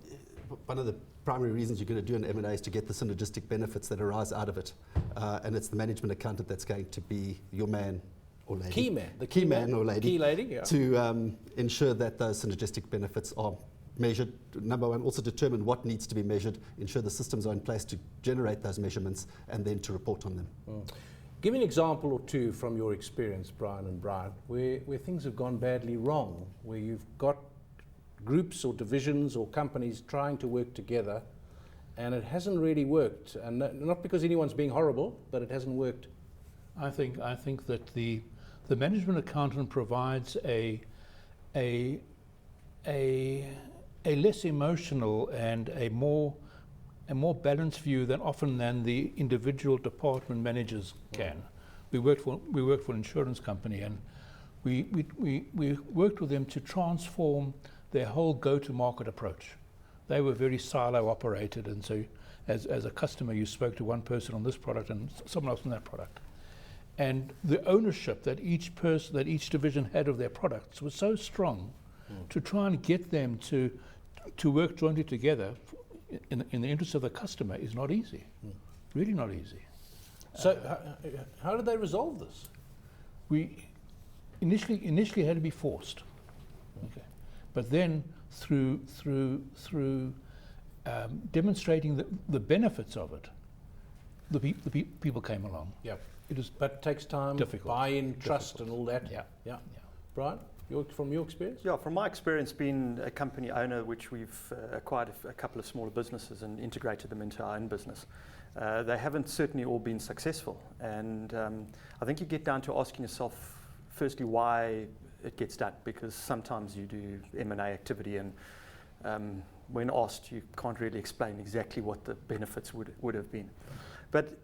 one of the primary reasons you're going to do an M&A is to get the synergistic benefits that arise out of it. And it's the management accountant that's going to be your man or lady. Key man. The key man or lady. Key lady, yeah. To ensure that those synergistic benefits are measured. Number one, also determine what needs to be measured, ensure the systems are in place to generate those measurements, and then to report on them. Give me an example or two from your experience, Brian and Brian, where things have gone badly wrong, where you've got groups or divisions or companies trying to work together and it hasn't really worked, and not because anyone's being horrible, but it hasn't worked. I think that the management accountant provides a less emotional and a more balanced view than the individual department managers can. We worked for an insurance company, and we worked with them to transform their whole go-to-market approach. They were very silo operated, and so as a customer you spoke to one person on this product and someone else on that product. And the ownership that each division had of their products was so strong to try and get them to work jointly together in the interest of the customer is not easy. Really not easy. So how did they resolve this? We initially had to be forced. Okay. But then through demonstrating the benefits of it, the people came along. Yeah. But it takes time, difficult. Buy-in, trust and all that. Yeah. Brian, from your experience? Yeah, from my experience being a company owner, which we've acquired a couple of smaller businesses and integrated them into our own business, they haven't certainly all been successful. And I think you get down to asking yourself, firstly, why it gets done, because sometimes you do M&A activity and when asked, you can't really explain exactly what the benefits would have been. But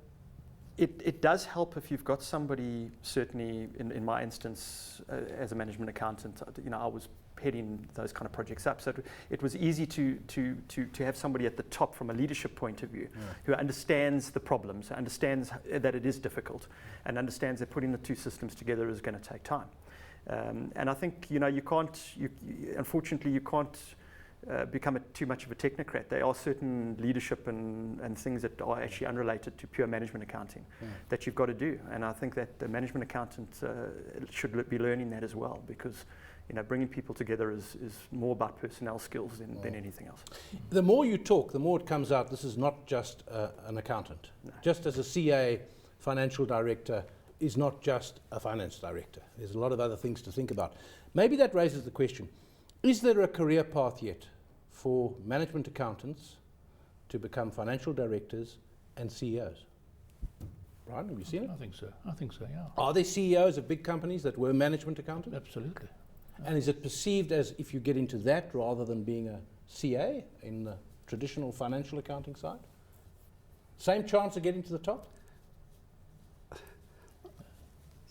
it does help if you've got somebody, certainly in my instance, as a management accountant, I was heading those kind of projects up. So it was easy to have somebody at the top from a leadership point of view who understands the problems, understands that it is difficult, and understands that putting the two systems together is going to take time. And I think, unfortunately, you can't become too much of a technocrat. There are certain leadership and things that are actually unrelated to pure management accounting that you've got to do. And I think that the management accountant should be learning that as well, because bringing people together is more about personnel skills than anything else. The more you talk, the more it comes out this is not just an accountant. No. Just as a CA, financial director, is not just a finance director. There's a lot of other things to think about. Maybe that raises the question, is there a career path yet for management accountants to become financial directors and CEOs? Right, have you seen it? I think so. I think so, yeah. Are there CEOs of big companies that were management accountants? Absolutely. And is it perceived as if you get into that rather than being a CA in the traditional financial accounting side? Same chance of getting to the top?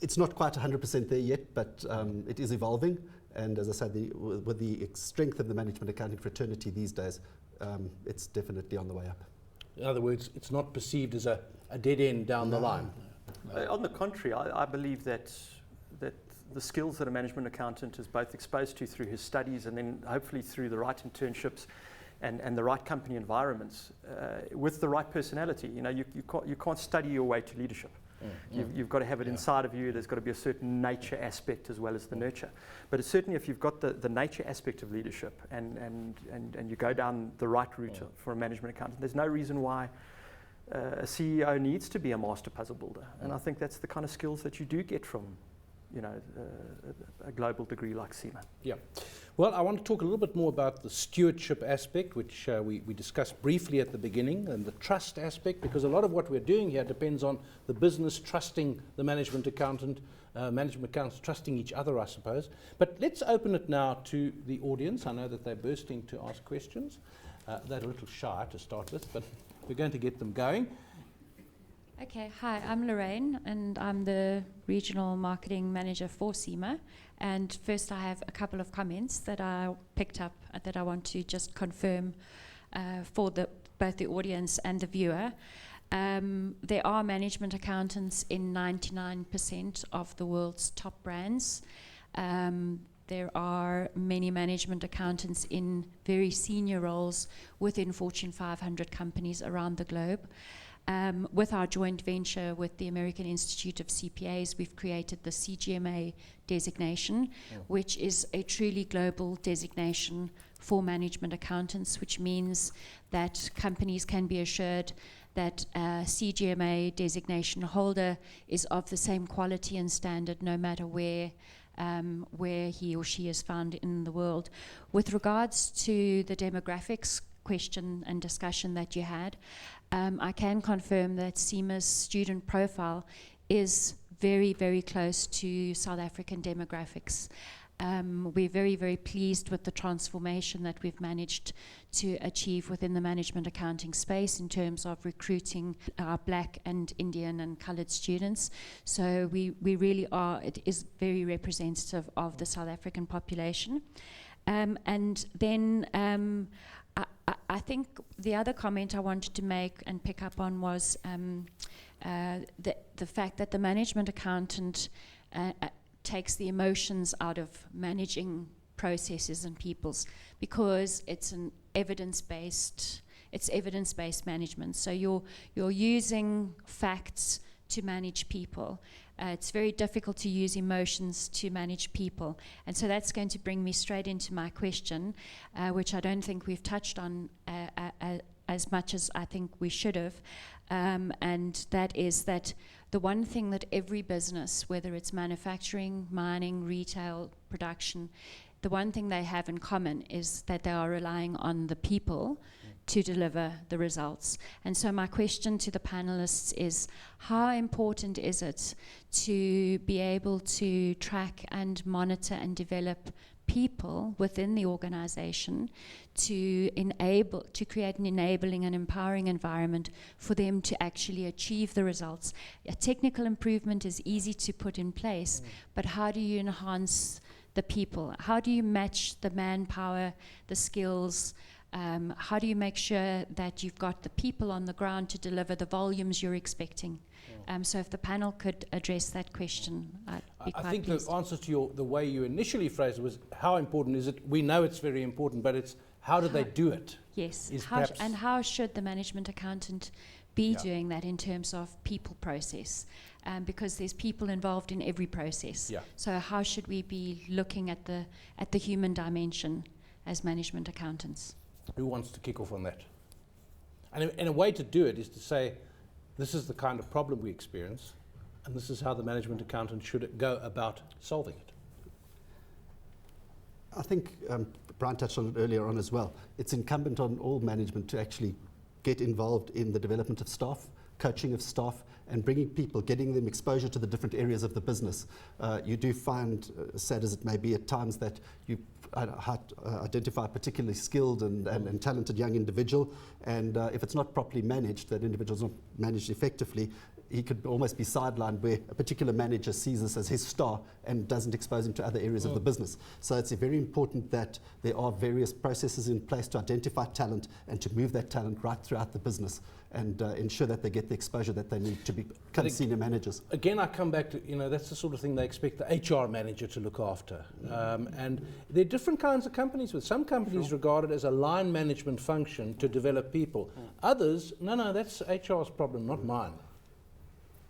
It's not quite 100% there yet, but it is evolving. And as I said, with the strength of the management accounting fraternity these days, it's definitely on the way up. In other words, it's not perceived as a dead end down the line. On the contrary, I believe that the skills that a management accountant is both exposed to through his studies and then hopefully through the right internships and the right company environments, with the right personality. You can't study your way to leadership. You've got to have it inside of you. There's got to be a certain nature aspect as well as the nurture. But it's certainly if you've got the nature aspect of leadership and you go down the right route for a management accountant, there's no reason why a CEO needs to be a master puzzle builder. And I think that's the kind of skills that you do get from a global degree like CIMA. Yeah. Well, I want to talk a little bit more about the stewardship aspect, which we discussed briefly at the beginning, and the trust aspect, because a lot of what we're doing here depends on the business trusting the management accountant, management accountants trusting each other, I suppose. But let's open it now to the audience. I know that they're bursting to ask questions. They're a little shy to start with, but we're going to get them going. Okay, hi, I'm Lorraine, and I'm the Regional Marketing Manager for CIMA. And first I have a couple of comments that I picked up that I want to just confirm for both the audience and the viewer. There are management accountants in 99% of the world's top brands. There are many management accountants in very senior roles within Fortune 500 companies around the globe. With our joint venture with the American Institute of CPAs, we've created the CGMA designation, which is a truly global designation for management accountants, which means that companies can be assured that a CGMA designation holder is of the same quality and standard no matter where he or she is found in the world. With regards to the demographics question and discussion that you had, I can confirm that CIMA's student profile is very, very close to South African demographics. We're very, very pleased with the transformation that we've managed to achieve within the management accounting space in terms of recruiting our Black and Indian and coloured students. So we really are, it is very representative of the South African population. And then I think the other comment I wanted to make and pick up on was the fact that the management accountant takes the emotions out of managing processes and peoples, because it's an evidence-based management. So you're using facts to manage people. It's very difficult to use emotions to manage people. And so that's going to bring me straight into my question, which I don't think we've touched on as much as I think we should have. And that is that the one thing that every business, whether it's manufacturing, mining, retail, production, the one thing they have in common is that they are relying on the people to deliver the results. And so my question to the panelists is, how important is it to be able to track and monitor and develop people within the organization to create an enabling and empowering environment for them to actually achieve the results? A technical improvement is easy to put in place, but how do you enhance the people? How do you match the manpower, the skills? How do you make sure that you've got the people on the ground to deliver the volumes you're expecting? So if the panel could address that question, I'd be quite pleased. pleased. The answer to the way you initially phrased it was, how important is it? We know it's very important, but it's how do they do it? Yes, Is how should the management accountant be doing that in terms of people process, because there's people involved in every process. Yeah. So how should we be looking at the human dimension as management accountants? Who wants to kick off on that? And a way to do it is to say, this is the kind of problem we experience, and this is how the management accountant should go about solving it. I think Brian touched on it earlier on as well. It's incumbent on all management to actually get involved in the development of staff, coaching of staff, and bringing people, getting them exposure to the different areas of the business. You do find, sad as it may be at times, that you identify a particularly skilled and talented young individual, and if it's not properly managed, that individual's not managed effectively, he could almost be sidelined where a particular manager sees this as his star and doesn't expose him to other areas of the business. So it's very important that there are various processes in place to identify talent and to move that talent right throughout the business and ensure that they get the exposure that they need to become senior managers. Again, I come back to, that's the sort of thing they expect the HR manager to look after. And there are different kinds of companies. With some companies regard it as a line management function to develop people. Others, no, that's HR's problem, not mine.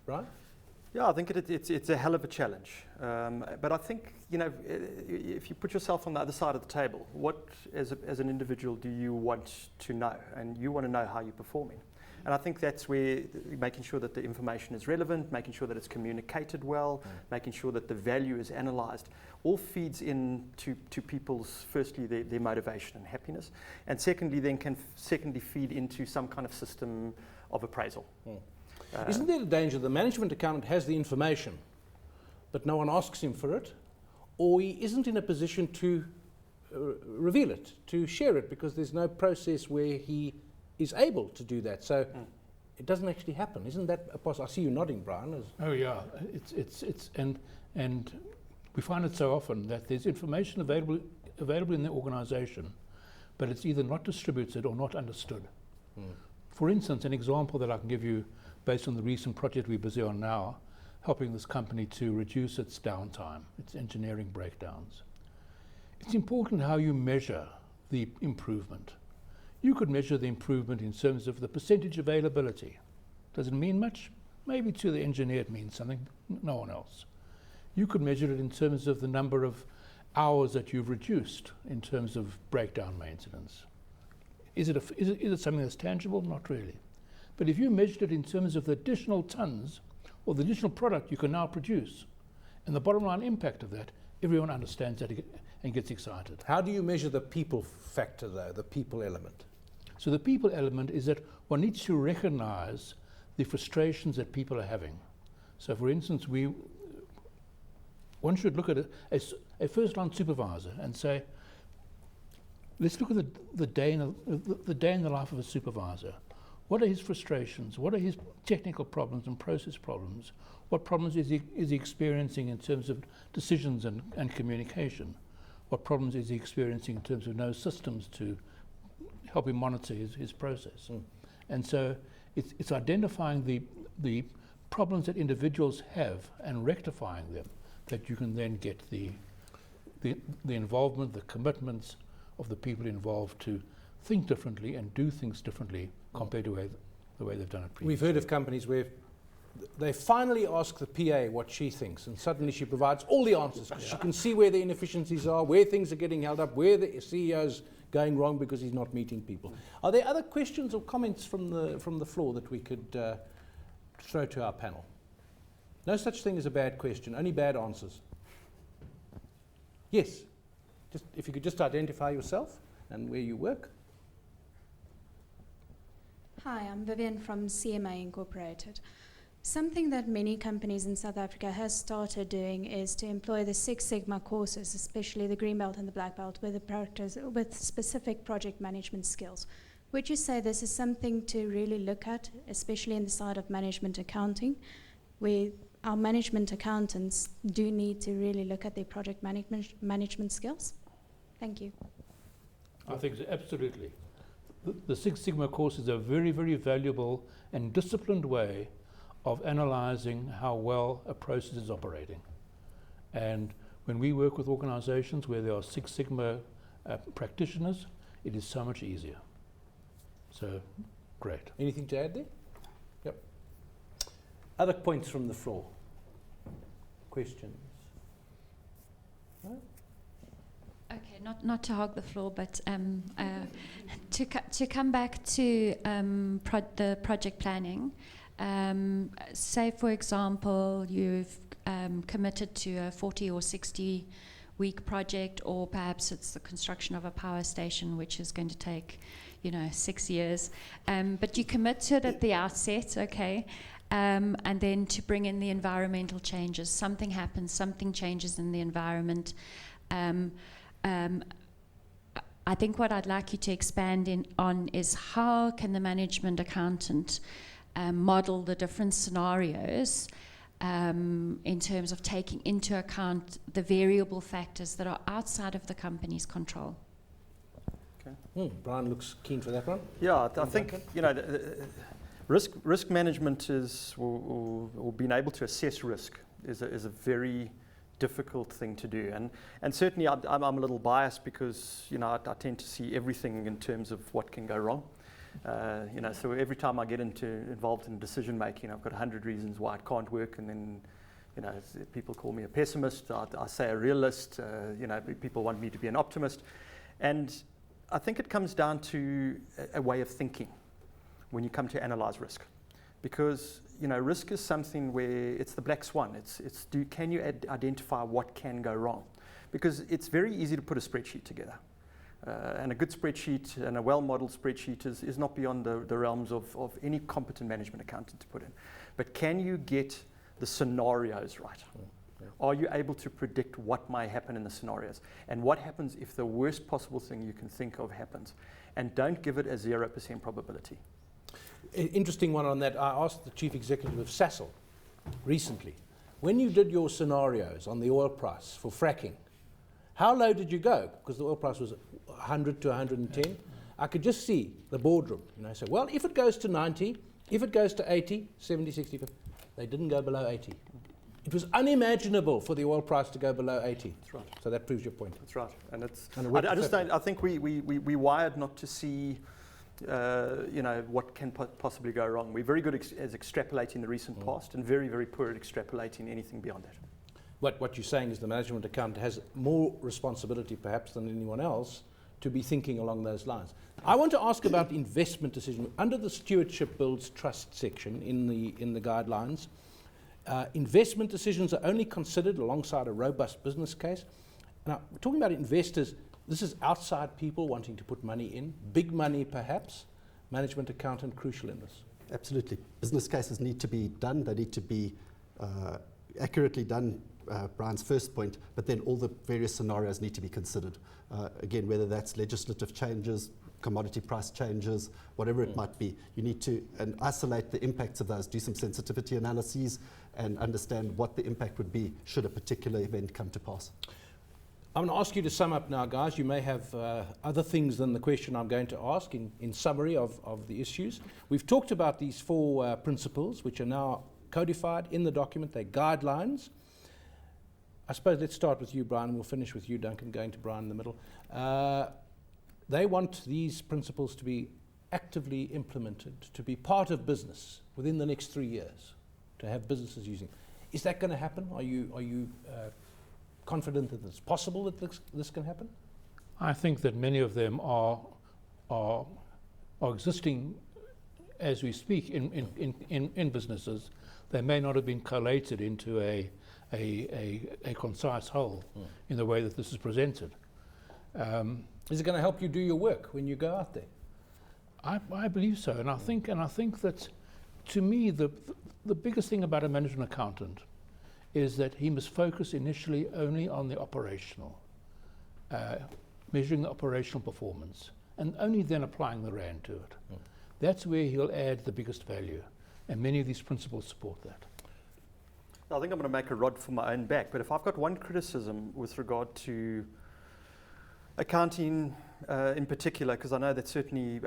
Right? Yeah, I think it's a hell of a challenge. But I think, if you put yourself on the other side of the table, what, as an individual, do you want to know? And you want to know how you're performing. And I think that's where making sure that the information is relevant, making sure that it's communicated well, making sure that the value is analysed, all feeds into people's, firstly, their motivation and happiness, and secondly, then can feed into some kind of system of appraisal. Isn't there a danger the management accountant has the information, but no one asks him for it, or he isn't in a position to reveal it, to share it, because there's no process where he is able to do that? So it doesn't actually happen. Isn't that a possible? I see you nodding, Brian. Oh yeah, and we find it so often that there's information available in the organisation, but it's either not distributed or not understood. For instance, an example that I can give you, based on the recent project we're busy on now, helping this company to reduce its downtime, its engineering breakdowns. It's important how you measure the improvement. You could measure the improvement in terms of the percentage availability. Does it mean much? Maybe to the engineer it means something, no one else. You could measure it in terms of the number of hours that you've reduced in terms of breakdown maintenance. Is it something that's tangible? Not really. But if you measured it in terms of the additional tons or the additional product you can now produce, and the bottom line impact of that, everyone understands that and gets excited. How do you measure the people factor, though, the people element? So the people element is that one needs to recognize the frustrations that people are having. So for instance, one should look at a first-line supervisor and say, let's look at the day in the life of a supervisor. What are his frustrations? What are his technical problems and process problems? What problems is he experiencing in terms of decisions and communication? What problems is he experiencing in terms of no systems to help him monitor his process? And so it's identifying the problems that individuals have and rectifying them, that you can then get the involvement, the commitments of the people involved to think differently and do things differently compared to the way they've done it previously. We've heard of companies where they finally ask the PA what she thinks, and suddenly she provides all the answers, because she can see where the inefficiencies are, where things are getting held up, where the CEO's going wrong because he's not meeting people. Are there other questions or comments from the floor that we could throw to our panel? No such thing as a bad question, only bad answers. Yes, if you could just identify yourself and where you work. Hi, I'm Vivian from CIMA Incorporated. Something that many companies in South Africa has started doing is to employ the Six Sigma courses, especially the Green Belt and the Black Belt, with specific project management skills. Would you say this is something to really look at, especially in the side of management accounting, where our management accountants do need to really look at their project management skills? Thank you. I think so, absolutely. The Six Sigma course is a very, very valuable and disciplined way of analysing how well a process is operating. And when we work with organisations where there are Six Sigma practitioners, it is so much easier. So, great. Anything to add there? Other points from the floor? Questions? No? Okay, not to hog the floor, but to come back to the project planning. Say, for example, you've committed to a 40 or 60 week project, or perhaps it's the construction of a power station, which is going to take, 6 years. But you commit to it at the outset, okay? And then to bring in the environmental changes. Something happens, something changes in the environment. I think what I'd like you to expand on is how can the management accountant model the different scenarios in terms of taking into account the variable factors that are outside of the company's control. Okay. Brian looks keen for that one. Yeah, I think risk management is, or being able to assess risk is a very difficult thing to do, and certainly I'm a little biased because I tend to see everything in terms of what can go wrong. So every time I get involved in decision making, I've got 100 reasons why it can't work, and then people call me a pessimist. I say a realist. People want me to be an optimist, and I think it comes down to a way of thinking when you come to analyze risk, because risk is something where it's the black swan. Can you identify what can go wrong? Because it's very easy to put a spreadsheet together. And a good spreadsheet and a well-modeled spreadsheet is not beyond the realms of any competent management accountant to put in. But can you get the scenarios right? Yeah. Are you able to predict what might happen in the scenarios? And what happens if the worst possible thing you can think of happens? And don't give it a 0% probability. Interesting one on that. I asked the chief executive of Sasol recently, when you did your scenarios on the oil price for fracking, how low did you go? Because the oil price was 100 to 110. I could just see the boardroom. Say, well, if it goes to 90, if it goes to 80, 70, 60, 50. They didn't go below 80. It was unimaginable for the oil price to go below 80. That's right. So that proves your point. That's right. And it's. And I think we wired not to see. What can possibly go wrong. We're very good at extrapolating the recent past, and very, very poor at extrapolating anything beyond that. What you're saying is the management accountant has more responsibility perhaps than anyone else to be thinking along those lines. I want to ask about investment decision. Under the Stewardship Builds Trust section in the guidelines, investment decisions are only considered alongside a robust business case. Now, we're talking about investors. This is outside people wanting to put money in, big money perhaps. Management accountant crucial in this. Absolutely. Business cases need to be done. They need to be accurately done, Brian's first point, but then all the various scenarios need to be considered. Again, whether that's legislative changes, commodity price changes, whatever it might be, you need to isolate the impacts of those, do some sensitivity analyses, and understand what the impact would be should a particular event come to pass. I'm going to ask you to sum up now, guys. You may have other things than the question I'm going to ask in summary of the issues. We've talked about these 4 principles, which are now codified in the document. They're guidelines. I suppose let's start with you, Brian, and we'll finish with you, Duncan, going to Brian in the middle. They want these principles to be actively implemented, to be part of business within the next 3 years, to have businesses using. Is that going to happen? Are you confident that it's possible that this can happen? I think that many of them are existing as we speak in businesses. They may not have been collated into a concise whole in the way that this is presented. Is it going to help you do your work when you go out there? I believe so, and I think that, to me, the biggest thing about a management accountant is that he must focus initially only on the operational, measuring the operational performance, and only then applying the RAND to it. That's where he'll add the biggest value, and many of these principles support that. I think I'm going to make a rod for my own back, but if I've got one criticism with regard to accounting in particular, because I know that certainly,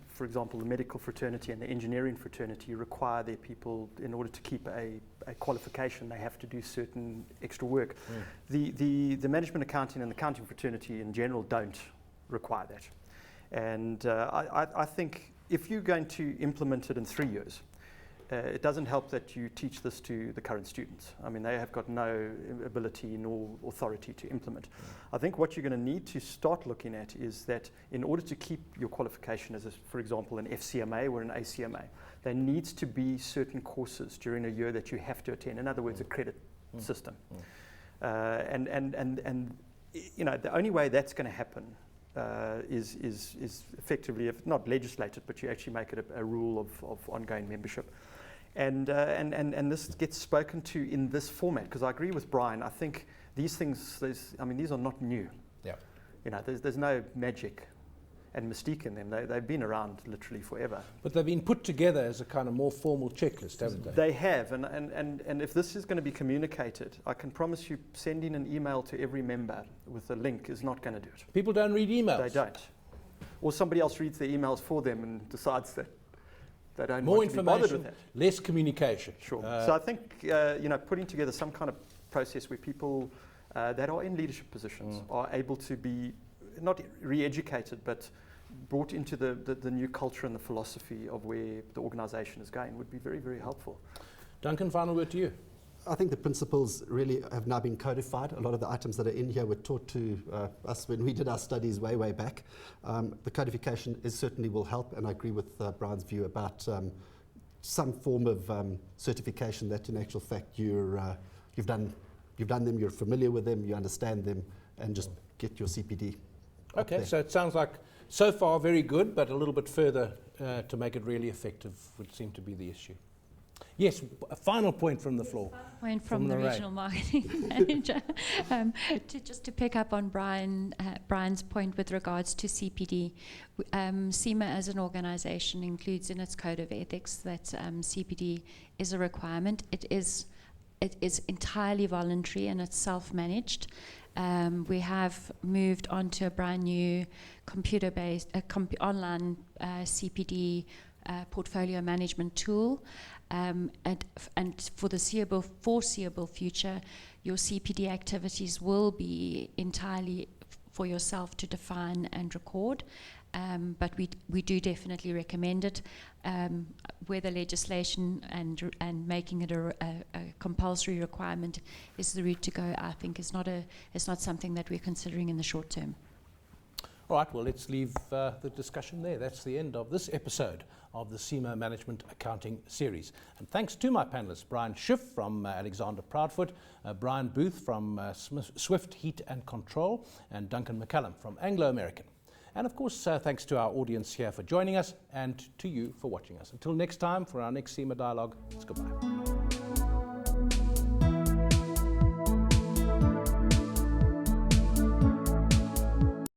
for example, the medical fraternity and the engineering fraternity require their people, in order to keep a qualification, they have to do certain extra work. The management accounting and the accounting fraternity in general don't require that. And I think if you're going to implement it in 3 years, It doesn't help that you teach this to the current students. I mean, they have got no ability nor authority to implement. I think what you're going to need to start looking at is that in order to keep your qualification as, for example, an FCMA or an ACMA, there needs to be certain courses during a year that you have to attend. In other words, a credit system. And you know, the only way that's going to happen is effectively, if not legislated, but you actually make it a rule of ongoing membership. And this gets spoken to in this format, because I agree with Brian. I think these things, these are not new. Yeah. You know, there's no magic and mystique in them. They've been around literally forever. But they've been put together as a kind of more formal checklist, haven't they? They have, and if this is going to be communicated, I can promise you sending an email to every member with a link is not going to do it. People don't read emails. They don't. Or somebody else reads the emails for them and decides that they don't More want to be bothered with information, that. less communication. Sure. So I think putting together some kind of process where people that are in leadership positions are able to be not re-educated, but brought into the new culture and the philosophy of where the organisation is going would be very, very helpful. Duncan, final word to you. I think the principles really have now been codified. A lot of the items that are in here were taught to us when we did our studies way back. The codification certainly will help, and I agree with Brian's view about some form of certification that in actual fact you've done them, you're familiar with them, you understand them, and just get your CPD. Okay, so it sounds like so far very good, but a little bit further to make it really effective would seem to be the issue. Yes, a final point from the floor. Point from the Lorraine. regional marketing manager. Just to pick up on Brian's point with regards to CPD, CIMA as an organisation includes in its code of ethics that CPD is a requirement. It is entirely voluntary and it's self-managed. We have moved on to a brand new computer-based online CPD portfolio management tool, and for the foreseeable future, your CPD activities will be entirely for yourself to define and record. But we do definitely recommend it. Whether legislation and making it a compulsory requirement is the route to go, I think is not something that we're considering in the short term. All right, well, let's leave the discussion there. That's the end of this episode of the CIMA Management Accounting Series. And thanks to my panelists, Brian Schiff from Alexander Proudfoot, Brian Booth from Swift Heat and Control, and Duncan McCallum from Anglo American. And of course, thanks to our audience here for joining us and to you for watching us. Until next time, for our next CIMA Dialogue, it's goodbye.